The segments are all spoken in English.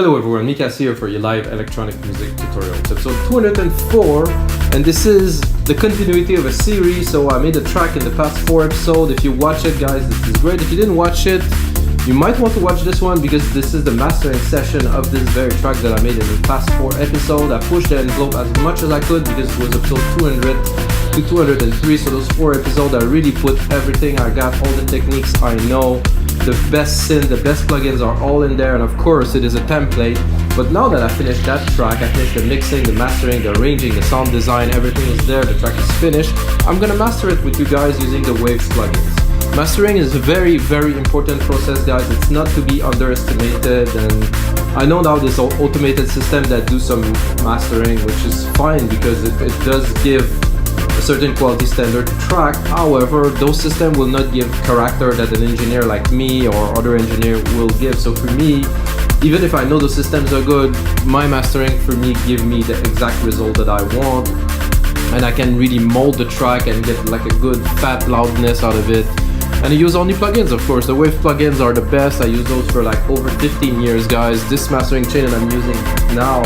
Hello everyone, Mikas here for your live electronic music tutorial. It's episode 204, and this is the continuity of a series. So I made a track in the past 4 episodes. If you watch it, guys, this is great. If you didn't watch it, you might want to watch this one because this is the mastering session of this very track that I made in the past 4 episodes. I pushed the envelope as much as I could because it was episode 200 to 203. So those 4 episodes, I really put everything. I got all the techniques I know. The best synth, the best plugins are all in there, and of course it is a template. But now that I finished that track, I finished the mixing, the mastering, the arranging, the sound design, everything is there, the track is finished. I'm gonna master it with you guys using the Waves plugins. Mastering is a very, very important process, guys. It's not to be underestimated, and I know now there's automated system that do some mastering, which is fine because it does give a certain quality standard to track. However, those systems will not give character that an engineer like me or other engineer will give. So for me, even if I know the systems are good, my mastering for me give me the exact result that I want, and I can really mold the track and get like a good fat loudness out of it. And I use only plugins, of course. The Wave plugins are the best. I use those for like over 15 years, guys. This mastering chain that I'm using now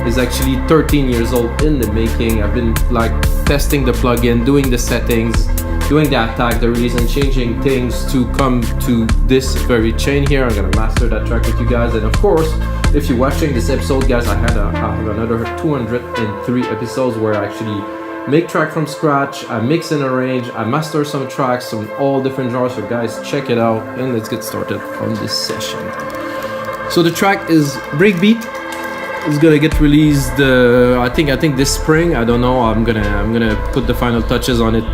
is actually 13 years old in the making. I've been like testing the plugin, doing the settings, doing the attack, the release, and changing things to come to this very chain here. I'm gonna master that track with you guys. And of course, if you're watching this episode, guys, I have another 203 episodes where I actually make track from scratch, I mix and arrange, I master some tracks from all different genres. So guys, check it out and let's get started on this session. So the track is Breakbeat. It's gonna get released I think this spring. I don't know. I'm gonna put the final touches on it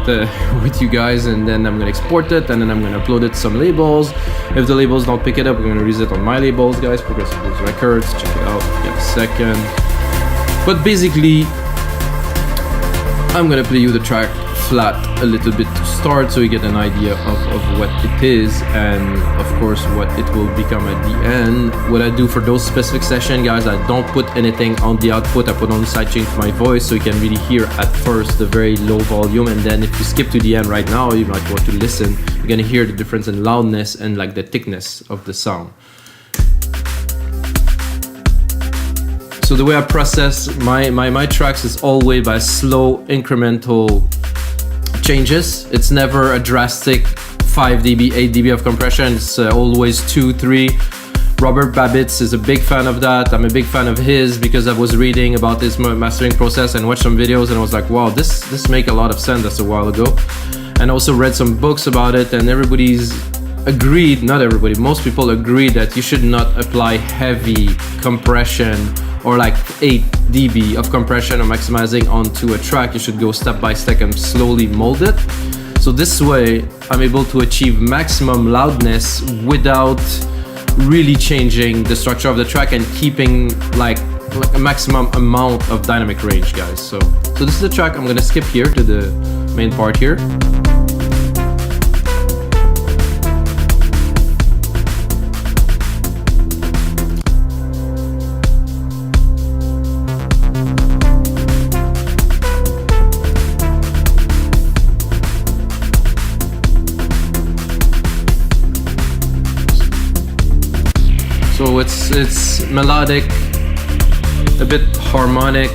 with you guys, and then I'm gonna export it, and then I'm gonna upload it to some labels. If the labels don't pick it up, we're gonna release it on my labels, guys, Progressive Blues Records. Check it out if you have a second. But basically, I'm gonna play you the track flat a little bit to start, so you get an idea of what it is, and of course what it will become at the end. What I do for those specific sessions, guys, I don't put anything on the output. I put on the sidechain for my voice, so you can really hear at first the very low volume, and then if you skip to the end right now, you might want to listen. You're gonna hear the difference in loudness and like the thickness of the sound. So the way I process my tracks is always by slow incremental changes. It's never a drastic 5 dB, 8 dB of compression. It's always 2, 3. Robert Babbitt is a big fan of that. I'm a big fan of his because I was reading about this mastering process and watched some videos, and I was like, wow, this make a lot of sense. That's a while ago. And also read some books about it, and everybody's agreed, not everybody, most people agree that you should not apply heavy compression or like 8 dB of compression or maximizing onto a track. You should go step by step and slowly mold it. So this way I'm able to achieve maximum loudness without really changing the structure of the track and keeping like a maximum amount of dynamic range, guys. So this is the track. I'm gonna skip here to the main part here. So it's melodic, a bit harmonic,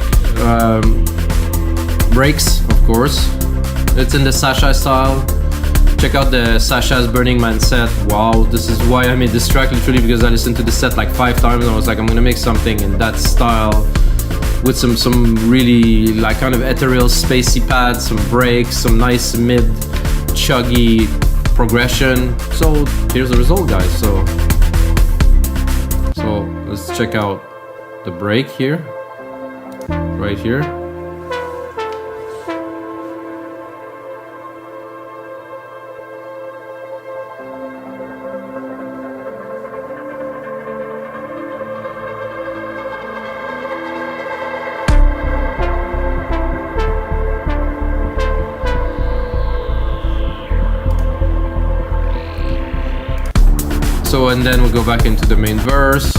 breaks, of course. It's in the Sasha style. Check out the Sasha's Burning Man set. Wow, this is why I made this track, literally because I listened to the set like 5 times and I was like, I'm gonna make something in that style with some really like kind of ethereal spacey pads, some breaks, some nice mid chuggy progression. So here's the result, guys. So let's check out the break here, right here. So, and then we'll go back into the main verse,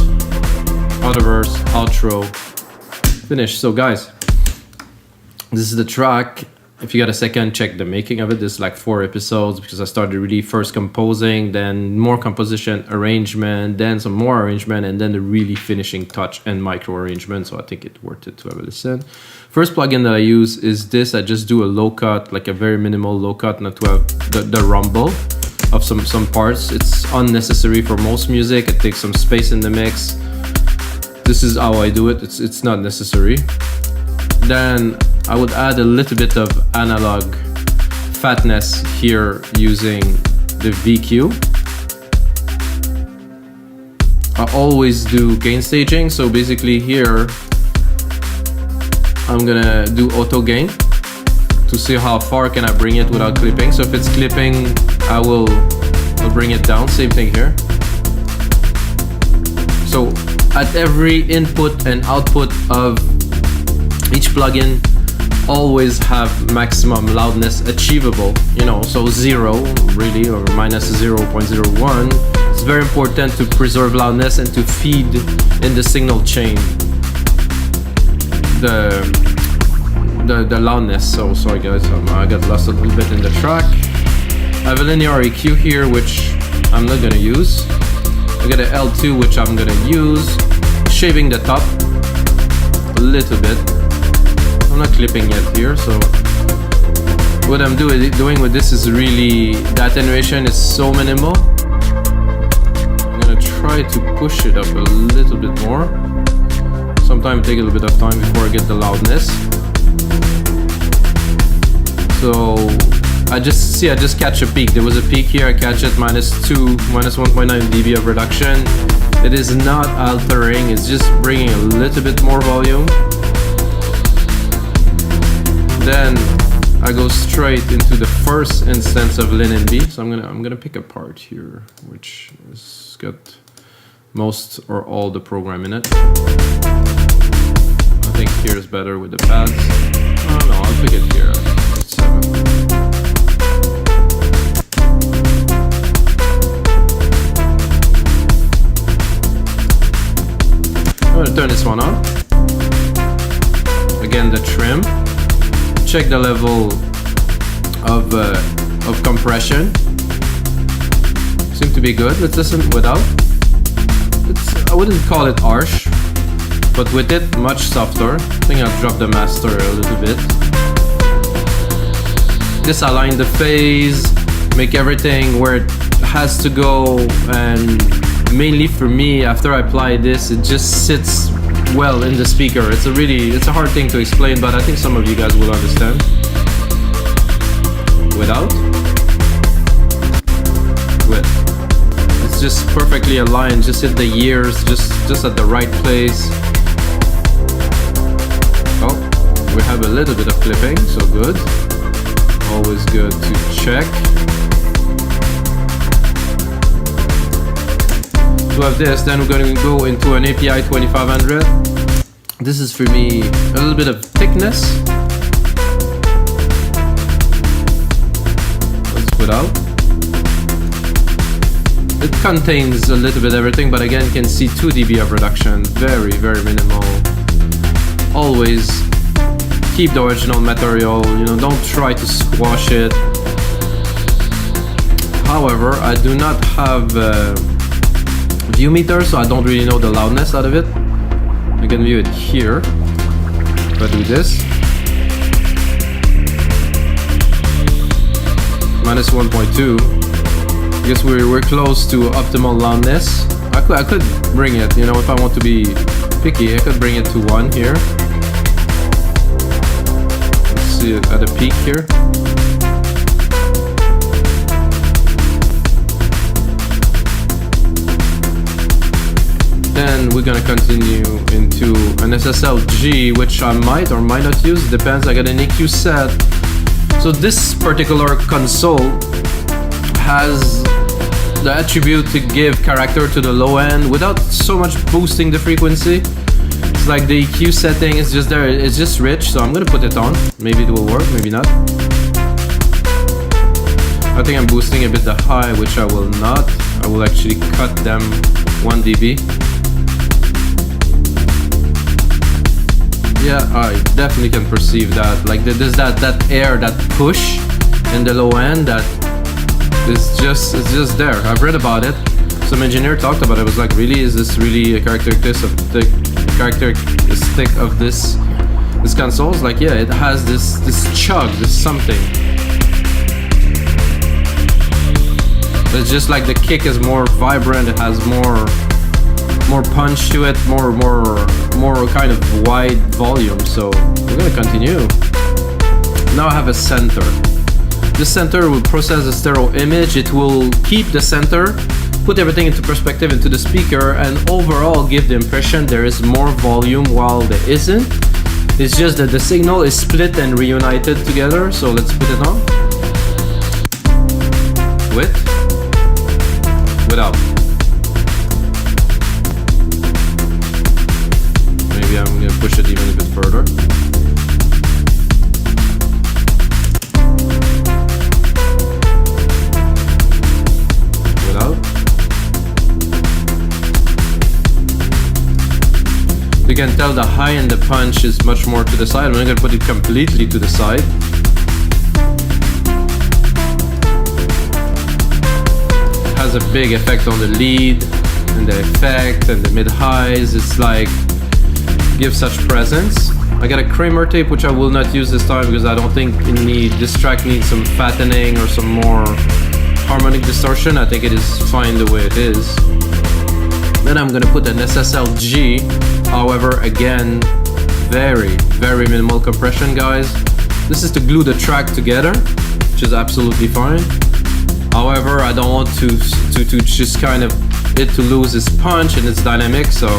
other verse, outro, finish. So guys, this is the track. if you got a second, check the making of it. There's like 4 episodes because I started really first composing, then more composition, arrangement, then some more arrangement, and then the really finishing touch and micro arrangement. So I think it's worth it to have a listen. First plugin that I use is this. I just do a low cut, like a very minimal low cut, not to have the rumble of some parts. It's unnecessary for most music. It takes some space in the mix. This is how I do it. It's not necessary. Then I would add a little bit of analog fatness here using the VQ. I always do gain staging, so basically here I'm gonna do auto gain to see how far can I bring it without clipping. So if it's clipping, I'll bring it down. Same thing here. So at every input and output of each plugin, always have maximum loudness achievable, you know, so 0 really, or minus 0.01. It's very important to preserve loudness and to feed in the signal chain the loudness. So sorry guys, I got lost a little bit in the track. I have a linear EQ here, which I'm not gonna use. I got an L2, which I'm gonna use. Shaving the top a little bit. I'm not clipping yet here, so what I'm doing with this is really, the attenuation is so minimal. I'm gonna try to push it up a little bit more. Sometimes take a little bit of time before I get the loudness. So I just catch a peak. There was a peak here, I catch it minus 1.9 dB of reduction. It is not altering, it's just bringing a little bit more volume. Then I go straight into the first instance of LINMB. So I'm gonna pick a part here, which has got most or all the program in it. I think here's better with the pads. Oh no, I'll pick it here. 7. I'm gonna turn this one on. Again, the trim. Check the level of compression. Seems to be good. Let's listen without. I wouldn't call it harsh, but with it, much softer. I think I'll drop the master a little bit. Disalign the phase, make everything where it has to go, and mainly for me, after I apply this, it just sits well in the speaker. It's a hard thing to explain, but I think some of you guys will understand. Without. With. It's just perfectly aligned, just hit the ears, just at the right place. Oh, we have a little bit of clipping, so good. Always good to check. To have this, then we're going to go into an API 2500. This is for me a little bit of thickness. Let's put out. It contains a little bit of everything, but again, you can see 2 dB of reduction. Very, very minimal. Always keep the original material, you know, don't try to squash it. However, I do not have view meter, so I don't really know the loudness out of it. I can view it here. If I do this, minus 1.2. I guess we're close to optimal loudness. I could bring it, you know, if I want to be picky, I could bring it to 1 here. Let's see it at a peak here. Then we're gonna continue into an SSL G, which I might or might not use, depends. I got an EQ set. So this particular console has the attribute to give character to the low end without so much boosting the frequency. It's like the EQ setting is just there, it's just rich, so I'm gonna put it on. Maybe it will work, maybe not. I think I'm boosting a bit the high, which I will not. I will actually cut them 1 dB. Yeah, I definitely can perceive that. Like there's that air, that push in the low end that is just there. I've read about it. Some engineer talked about it. It was like, really, is this really a characteristic of this console? It's like, yeah, it has this chug, this something. It's just like the kick is more vibrant. It has more punch to it, more kind of wide volume. So we're gonna continue. Now I have a center. This center will process the stereo image. It will keep the center, put everything into perspective into the speaker, and overall give the impression there is more volume while there isn't. It's just that the signal is split and reunited together. So let's put it on. With, without. Maybe I'm gonna push it even a bit further. Without. You can tell the high and the punch is much more to the side. I'm not gonna put it completely to the side. It has a big effect on the lead and the effect and the mid-highs. It's like, gives such presence. I got a Kramer tape, which I will not use this time because I don't think this track needs some fattening or some more harmonic distortion. I think it is fine the way it is. Then I'm gonna put an SSL G. However, again, very minimal compression, guys. This is to glue the track together, which is absolutely fine. However, I don't want to just kind of it to lose its punch and its dynamic, so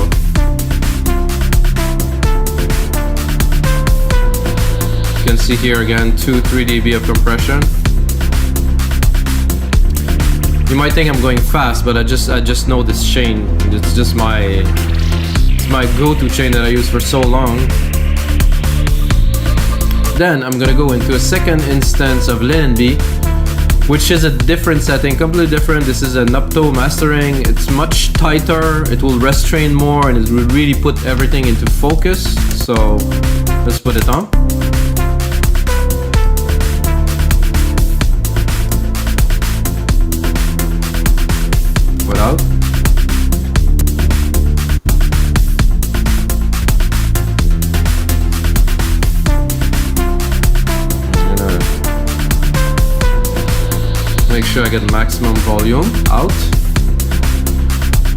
you can see here again 2-3 dB of compression. You might think I'm going fast, but I just know this chain. It's just my go-to chain that I use for so long. Then I'm gonna go into a second instance of LINMB, which is a different setting, completely different. This is an opto mastering. It's much tighter. It will restrain more, and it will really put everything into focus. So let's put it on. Without. Make sure I get maximum volume out.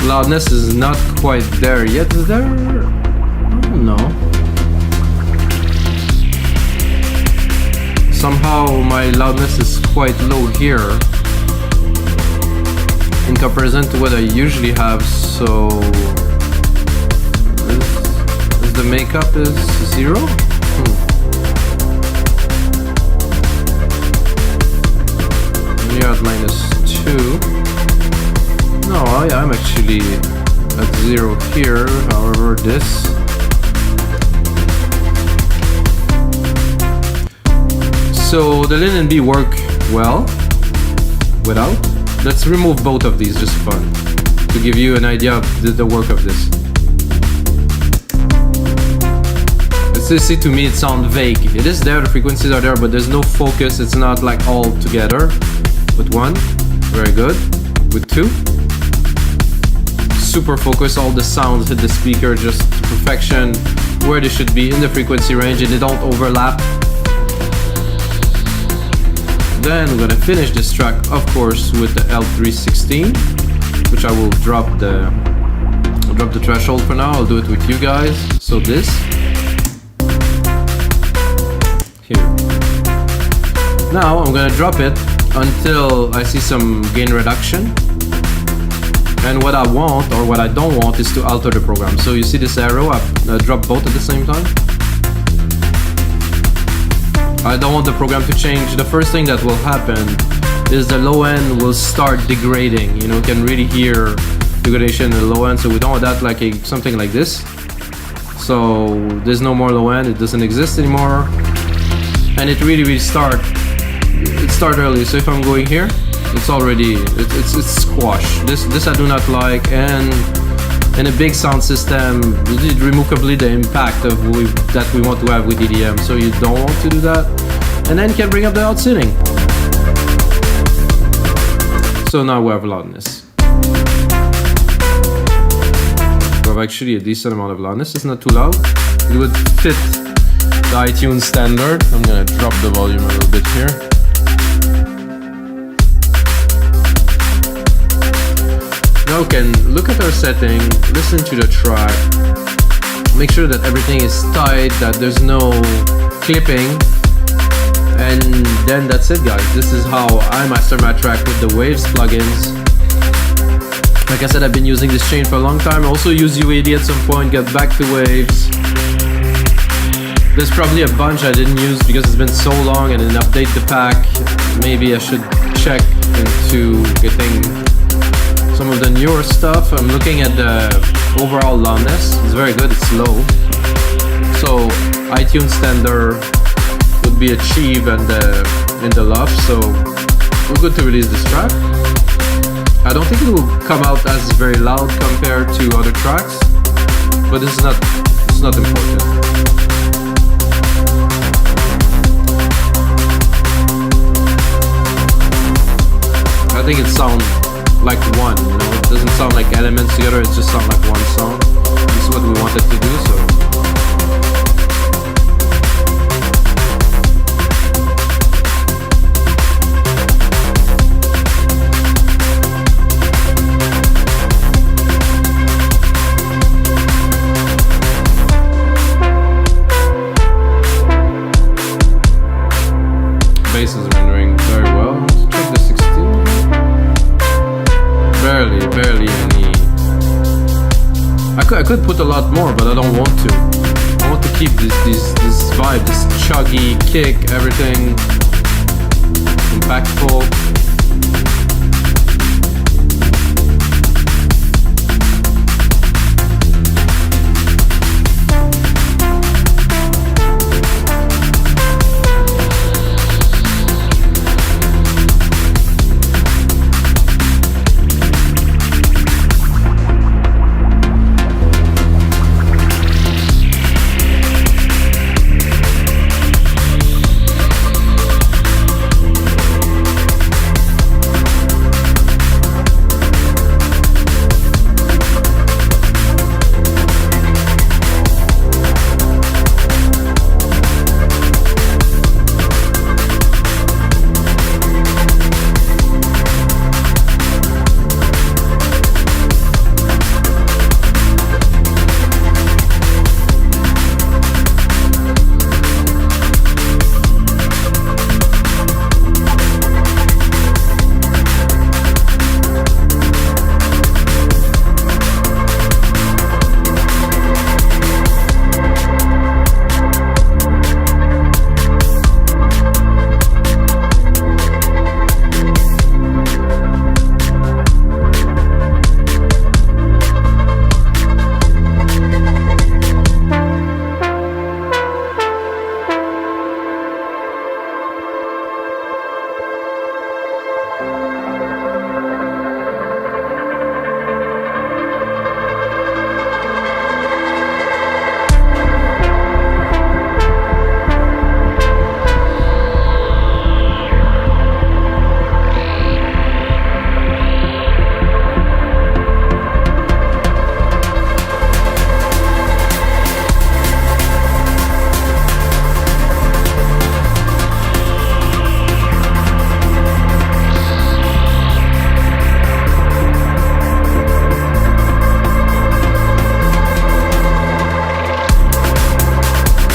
Loudness is not quite there yet. Is there? I don't know. Somehow my loudness is quite low here in comparison to what I usually have. So is the makeup is 0? You're at -2. No, I'm actually at 0 here. However, this. So the LINMB work well without. Let's remove both of these just for fun to give you an idea of the work of this. See, to me it sounds vague. It is there, the frequencies are there, but there's no focus. It's not like all together. With 1, very good. With 2, super focus. All the sounds hit the speaker just to perfection, where they should be in the frequency range, and they don't overlap. Then we're gonna finish this track, of course, with the L316, which I will drop the threshold for now. I'll do it with you guys. So this here. Now I'm gonna drop it until I see some gain reduction. And what I want, or what I don't want, is to alter the program. So you see this arrow, I drop both at the same time. I don't want the program to change. The first thing that will happen is the low end will start degrading. You know, you can really hear degradation in the low end, so we don't want that like something like this. So there's no more low end, it doesn't exist anymore. And it really start early. So if I'm going here, it's already it's squash. This I do not like, and and a big sound system, it remove completely the impact of that we want to have with EDM, so you don't want to do that. And then you can bring up the out-tuning. So now we have loudness. We have actually a decent amount of loudness. It's not too loud. It would fit the iTunes standard. I'm gonna drop the volume a little bit here. Now we can look at our setting, listen to the track, make sure that everything is tight, that there's no clipping, and then that's it, guys. This is how I master my track with the Waves plugins. Like I said, I've been using this chain for a long time. I also use UAD at some point, got back to Waves. There's probably a bunch I didn't use because it's been so long, and then update the pack. Maybe I should check into getting some of the newer stuff. I'm looking at the overall loudness. It's very good, it's low. So iTunes standard would be achieved and in the loft, so we're good to release this track. I don't think it will come out as very loud compared to other tracks, but it's not important. I think it sounds like one, you know, it doesn't sound like elements together, it just sounds like one song. This is what we wanted to do, so. Bass is rendering very well. Let's check the 16. Barely any. I could put a lot more, but I don't want to. I want to keep this vibe, this chuggy kick, everything impactful.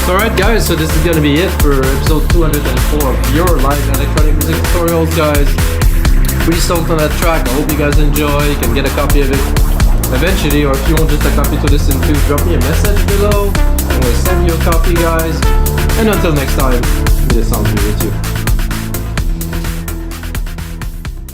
Alright guys, so this is gonna be it for episode 204 of your live electronic music tutorials, guys. Pretty stoked on that track. I hope you guys enjoy. You can get a copy of it eventually, or if you want just a copy to listen to, drop me a message below. I'm gonna send you a copy, guys. And until next time, may the sound be with you.